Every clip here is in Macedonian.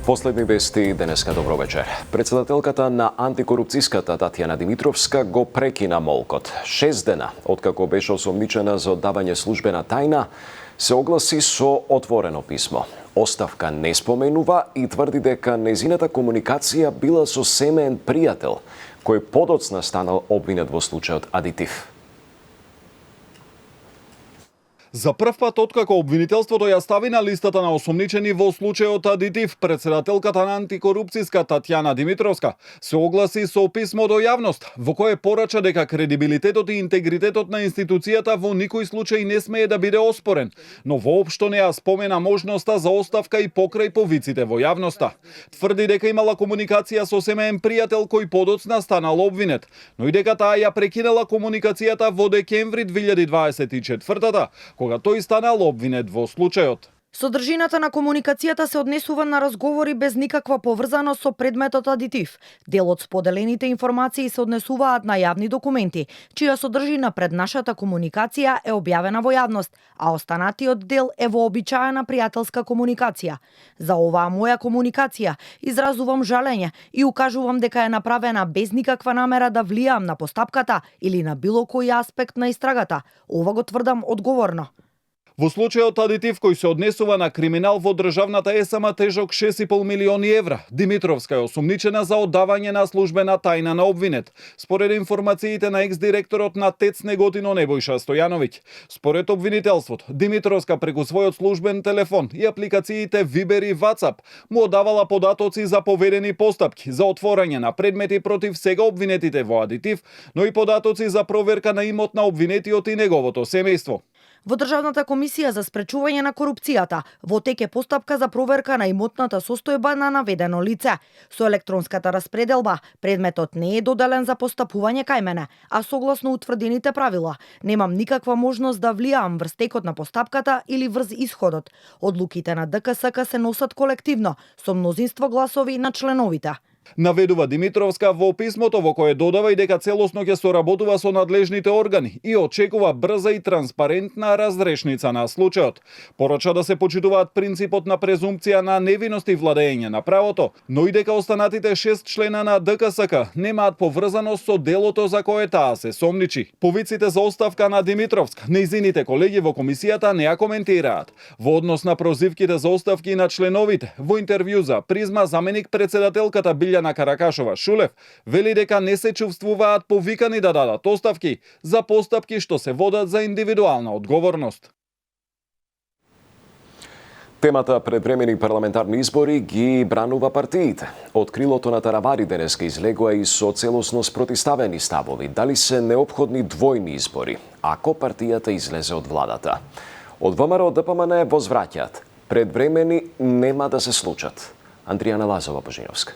Последни вести денеска, добро вечер. Председателката на антикорупцијската Татјана Димитровска го прекина молкот. 6 дена, откако беше осомничена за оддавање службена тајна, се огласи со отворено писмо. Оставка не споменува и тврди дека нејзината комуникација била со семеен пријател, кој подоцна станал обвинет во случајот Адитив. За прв пат откако обвинителството ја стави на листата на осомничени во случајот Адитив, председателката на антикорупцијска Татјана Димитровска се огласи со писмо до јавност, во кое порача дека кредибилитетот и интегритетот на институцијата во никој случај не смее да биде оспорен, но воопшто не ја спомена можноста за оставка и покрај повиците во јавноста. Тврди дека имала комуникација со семеен пријател кој подоцна станал обвинет, но и дека таа ја прекинала комуникацијата во декември 2024-та, кога тој станал обвинет во случајот. Содржината на комуникацијата се однесува на разговори без никаква поврзаност со предметот Адитив. Дел од споделените информации се однесуваат на јавни документи, чија содржина пред нашата комуникација е објавена во јавност, а останатиот дел е вообичаена пријателска комуникација. За оваа моја комуникација изразувам жалење и укажувам дека е направена без никаква намера да влијам на постапката или на било кој аспект на истрагата. Ова го тврдам одговорно. Во случајот Адитив, кој се однесува на криминал во државната ЕСМ тежок 6,5 милиони евра, Димитровска е осомничена за оддавање на службена тајна на обвинет, според информациите на екс-директорот на ТЕЦ Неготино Небојша Стојановиќ. Според обвинителството, Димитровска преку својот службен телефон и апликациите Viber и WhatsApp му одавала податоци за поведени постапки за отворање на предмети против сега обвинетите во Адитив, но и податоци за проверка на имот на обвинетиот и неговото семејство. Во Државната комисија за спречување на корупцијата во тек е постапка за проверка на имотната состојба на наведено лице. Со електронската распределба, предметот не е доделен за постапување кај мене, а согласно утврдените правила, немам никаква можност да влијам врз текот на постапката или врз исходот. Одлуките на ДКСК се носат колективно, со мнозинство гласови на членовите. Наведува Димитровска во писмото, во кое додава и дека целосно ќе соработува со надлежните органи и очекува брза и транспарентна разрешница на случајот. Порача да се почитуваат принципот на презумпција на невиност и владење на правото, но и дека останатите 6 члена на ДКСК немаат поврзаност со делото за кое таа се сомничи. Повиците за оставка на Димитровска, нејзините колеги во комисијата не ја коментираат. Во однос на прозивките за оставки на членовите, во интервју за Призма, заменик председателката Билјана Каракашова Шулев вели дека не се чувствуваат повикани да дадат оставки за постапки што се водат за индивидуална одговорност. Темата предвремени парламентарни избори ги бранува партиите. Од крилото на Таравари денеска излегува и со целосно спротиставени ставови дали се неопходни двојни избори, ако партијата излезе од владата. Од ВМРО ДПМН возвраќаат. Предвремени нема да се случат. Андријана Лазова Божиновска.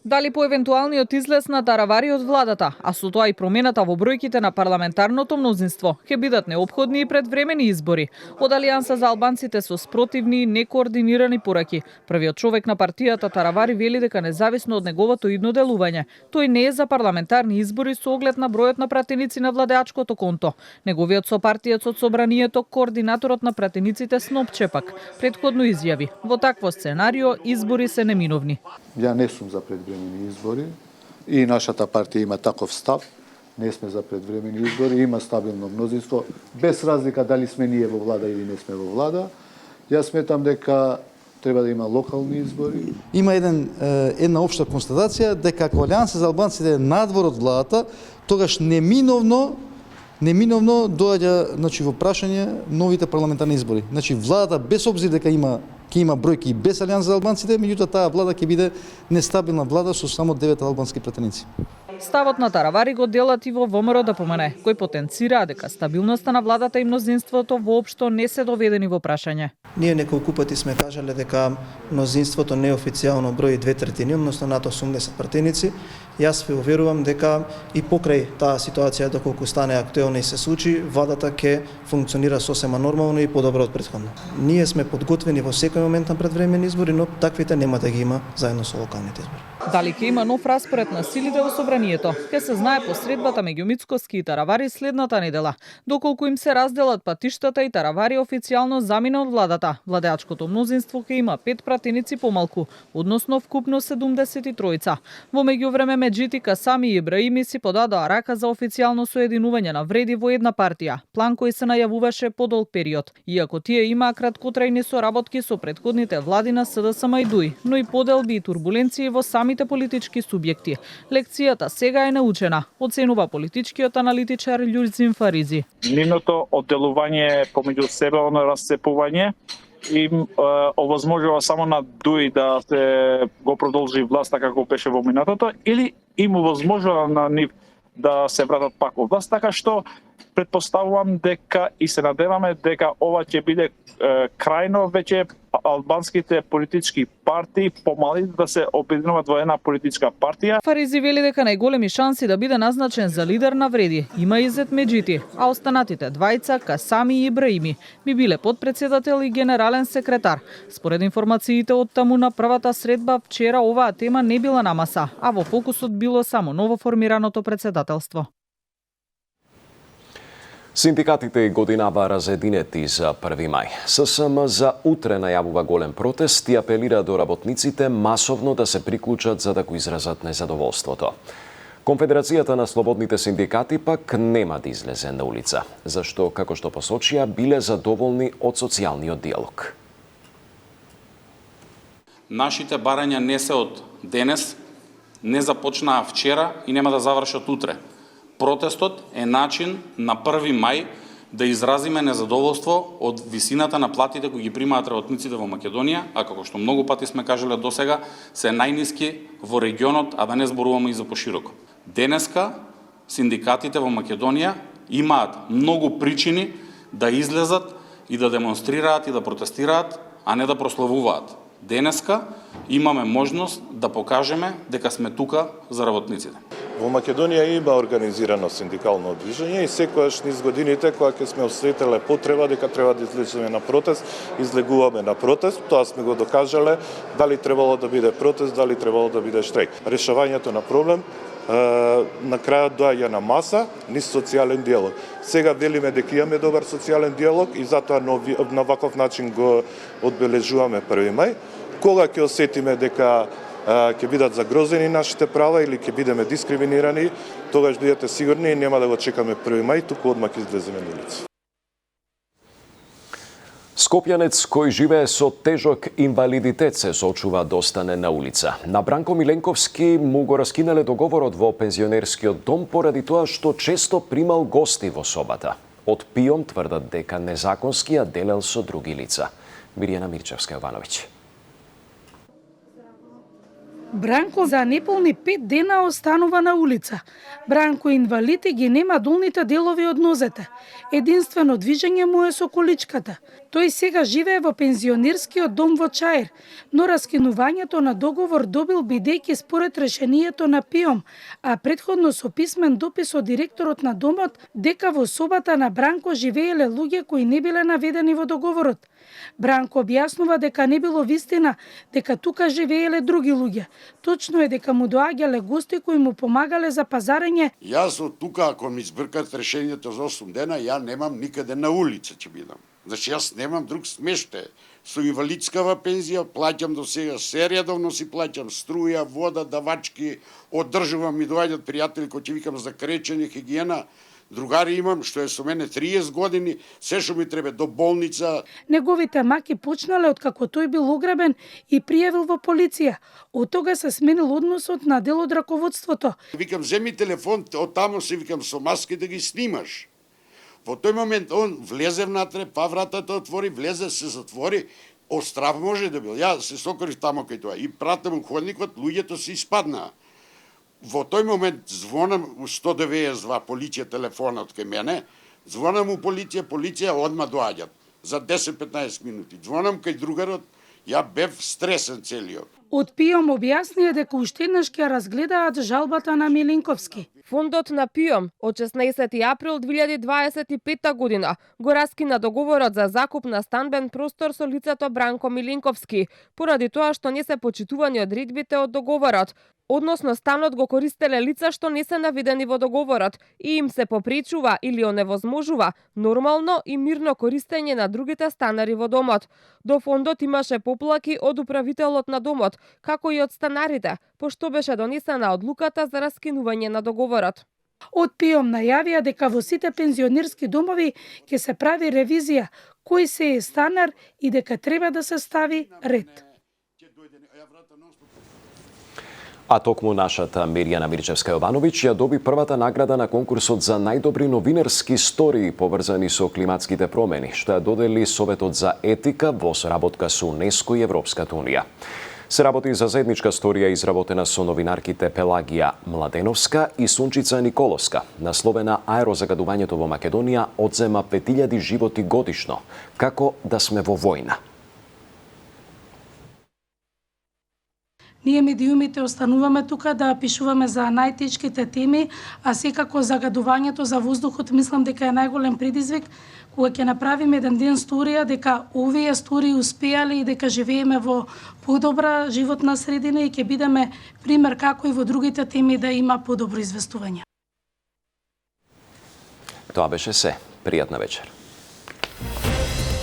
Дали по евентуалниот излез на Таравари од владата, а со тоа и промената во бројките на парламентарното мнозинство, ќе бидат неопходни и предвремени избори. Од Алијанса за албанците со спротивни и некоординирани пораки. Првиот човек на партијата Таравари вели дека независно од неговото идно делување, тој не е за парламентарни избори со оглед на бројот на пратеници на владеачкото конто. Неговиот сопартиец од собранието, координаторот на пратениците Сноп Чепак, предходно изјави: во такво сценарио избори се неминовни. Ја не сум за предвремени избори и нашата партија има таков став. Не сме за предвремени избори, има стабилно мнозинство, без разлика дали сме ние во влада или не сме во влада. Јас сметам дека треба да има локални избори. Има една општа констатација дека ако Алијанса за албанците е надвор од владата, тогаш неминовно доаѓа во прашање новите парламентарни избори. Владата без обзир дека ќе има бројки без Алијанса за албанците, меѓутоа таа влада ќе биде нестабилна влада со само 9 албански пратеници. Ставот на Таравари го делат и во ВМРО ДПМН, кој потенцира дека стабилноста на владата и мнозинството воопшто не се доведени во прашање. Ние неколку пати сме кажале дека мнозинството неофицијално брои 2/3, односно над 80 пратеници. Јас ве уверувам дека и покрај таа ситуација, доколку стане актуелна и се случи, владата ќе функционира сосема нормално и подобро од претходно. Ние сме подготвени во секој момент на предвремени избори, но таквите нема да ги има заедно со локалните избори. Дали ќе има нов распоред на силите во собранието, ќе се знае по средбата меѓу Мицкоски и Таравари следната недела. Доколку им се разделат патиштата и Таравари официјално замина од владата, владеачкото мнозинство ќе има 5 пратеници помалку, односно вкупно 73. Во меѓувреме Меджити, Касами и Ибраими си подадоа рака за официјално соединување на вреди во една партија, план кој се најавуваше подолг период. Иако тие имаа краткотрајни соработки со претходните влади на СДСМ и ДУИ, но и поделби и турбуленции во самите политички субјекти. Лекцијата сега е научена, оценува политичкиот аналитичар Љузин Фаризи. Нивното одделување помеѓу себе на расцепување им овозможува само на ДУИ да се го продолжи власта како беше во минатото, или им овозможува на нив да се вратат пак во власт, така што предпоставувам дека и се надеваме дека ова ќе биде крајно веќе албанските политички партии помали да се обединуваат во една политичка партија. Фаризи вели дека најголеми шанси да биде назначен за лидер на вреди има Изет Меджити, а останатите двајца, Касами и Ибраими, би биле подпредседател и генерален секретар. Според информациите од таму на првата средба вчера оваа тема не била на маса, а во фокусот било само новоформираното председателство. Синдикатите и годинава разединети за 1 мај. ССМ за утре најавува голем протест и апелира до работниците масовно да се приклучат за да го изразат незадоволството. Конфедерацијата на слободните синдикати пак нема да излезе на улица, зашто, како што посочија, биле задоволни од социјалниот диалог. Нашите барања не се од денес, не започнаа вчера и нема да завршат утре. Протестот е начин на 1 мај да изразиме незадоволство од висината на платите кои ги примаат работниците во Македонија, а како што многу пати сме кажале досега, се најниски во регионот, а да не зборуваме и за пошироко. Денеска синдикатите во Македонија имаат многу причини да излезат и да демонстрираат и да протестираат, а не да прославуваат. Денеска имаме можност да покажеме дека сме тука за работниците. Во Македонија има организирано синдикално движење и секогаш низ годините кога ќе сме осетиле потреба дека треба да излеземе на протест, излегуваме на протест. Тоа сме го докажале, дали требало да биде протест, дали требало да биде штрек. Решавањето на проблем на крајот доаѓа на маса низ социјален диалог. Сега велиме дека имаме добар социјален диалог и затоа на ваков начин го одбележуваме 1 мај. Кога ќе осетиме дека ќе бидат загрозени нашите права или ќе бидеме дискриминирани, тогаш бидете сигурни и нема да го чекаме 1 мај, туку одма ќе излеземе на улица. Скопјанец кој живее со тежок инвалидитет се соочува да остане на улица. На Бранко Миленковски му го раскинале договорот во пензионерскиот дом поради тоа што често примал гости во собата. Од ПИОМ тврдат дека незаконски ја делел со други лица. Мирјана Мирчевска-Јовановиќ. Бранко за неполни 5 дена останува на улица. Бранко инвалид и ги нема долните делови од нозете. Единствено движење му е со количката. Тој сега живее во пензионерскиот дом во Чаир, но раскинувањето на договор добил бидејќи според решението на ПИОМ, а претходно со писмен допис од директорот на домот дека во собата на Бранко живееле луѓе кои не биле наведени во договорот. Бранко објаснува дека не било вистина дека тука живееле други луѓе. Точно е дека му доаѓале гости кои му помагале за пазарење. Јас од тука, ако ми избркат решението за 8 дена, ја немам никаде на улица ќе бидам. Значи јас немам друг смештај. Со инвалидскава пензија плаќам до сега, се редовно си плаќам струја, вода, давачки, одржувам, ми доаѓаат пријатели кои ќе викам за кречење, хигиена. Другари имам, што е со мене 30 години, се што ми треба до болница. Неговите маки почнале од како тој бил ограбен и пријавил во полиција. Од тога се сменил односот на дел од раководството. Викам, земи телефон, од таму се викам со маски да ги снимаш. Во тој момент он влезе внатре, па вратата отвори, влезе, се затвори. Острав може да бил. Ја се сокорив таму кај тоа и пратам ходникот, луѓето се испаднаа. Во тој момент звонам у 192 полиција телефонот кај мене, звонам у полиција одма доаѓат за 10-15 минути. Звонам кај другарот, ја бев стресен целиот. Од ПИОМ објаснија дека уште еднаш ќе разгледаат жалбата на Миленковски. Фондот на ПИОМ од 16 април 2025 година го раскина договорот за закуп на станбен простор со лицето Бранко Милинковски, поради тоа што не се почитувани одредбите од договорот, односно станот го користеле лица што не се наведени во договорот и им се попречува или оневозможува нормално и мирно користење на другите станари во домот. До фондот имаше поплаки од управителот на домот, како и од станарите, пошто беше донесена одлуката за раскинување на договорот. Од ПИОМ најавија дека во сите пензионерски домови ќе се прави ревизија кој се е станар и дека треба да се стави ред. А токму нашата Мирјана Мирчевска-Јовановиќ ја доби првата награда на конкурсот за најдобри новинарски истории поврзани со климатските промени, што ја додели Советот за етика во соработка со УНЕСКО и Европската унија. Се работи за заедничка сторија изработена со новинарките Пелагија Младеновска и Сунчица Николовска, насловена Аерозагадувањето во Македонија одзема 5000 животи годишно, како да сме во војна. Ние медиумите остануваме тука да пишуваме за најтешките теми, а секако загадувањето за воздухот мислам дека е најголем предизвик, кога ќе направиме еден ден сторија дека овие стории успеале и дека живееме во подобра животна средина и ќе бидеме пример како и во другите теми да има подобро известување. Тоа беше се. Пријатна вечер.